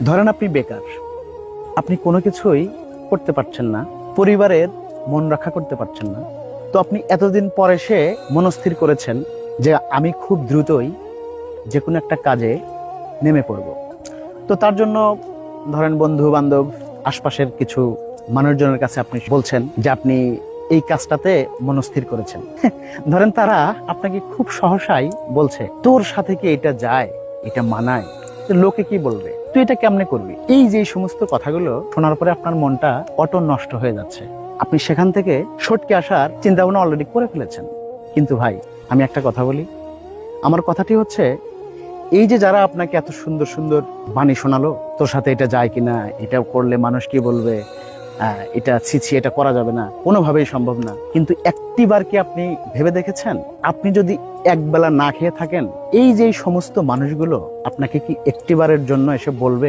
ধরেন আপনি বেকার, আপনি কোনো কিছুই করতে পারছেন না, পরিবারের মন রক্ষা করতে পারছেন না। তো আপনি এতদিন পরে সে মনস্থির করেছেন যে আমি খুব দ্রুতই যে কোনো একটা কাজে নেমে পড়ব। তো তার জন্য ধরেন বন্ধু বান্ধব আশপাশের কিছু মানুষজনের কাছে আপনি বলছেন যে আপনি এই কাজটাতে মনস্থির করেছেন। ধরেন তারা আপনাকে খুব সহসাই বলছে তোর সাথে কি এটা যায়, এটা মানায়, তো লোকে কি বলবে, তুই এটা কেমনে করবি। এই যে সমস্ত কথাগুলো শোনার পরে আপনার মনটা অটো নষ্ট হয়ে যাচ্ছে, আপনি সেখান থেকে সটকে আসার চিন্তা ভাবনা অলরেডি করে ফেলেছেন। কিন্তু ভাই আমি একটা কথা বলি, আমার কথাটি হচ্ছে এই যে যারা আপনাকে এত সুন্দর সুন্দর বাণী শোনালো, তোর সাথে এটা যায় কিনা, এটা করলে মানুষ কি বলবে, এটা ছিছি, এটা করা যাবে না, কোনোভাবেই সম্ভব না, কিন্তু একটিবার কি আপনি ভেবে দেখেছেন আপনি যদি একবেলা না খেয়ে থাকেন, এই যে সমস্ত মানুষগুলো আপনাকে কি একটিবারের জন্য এসে বলবে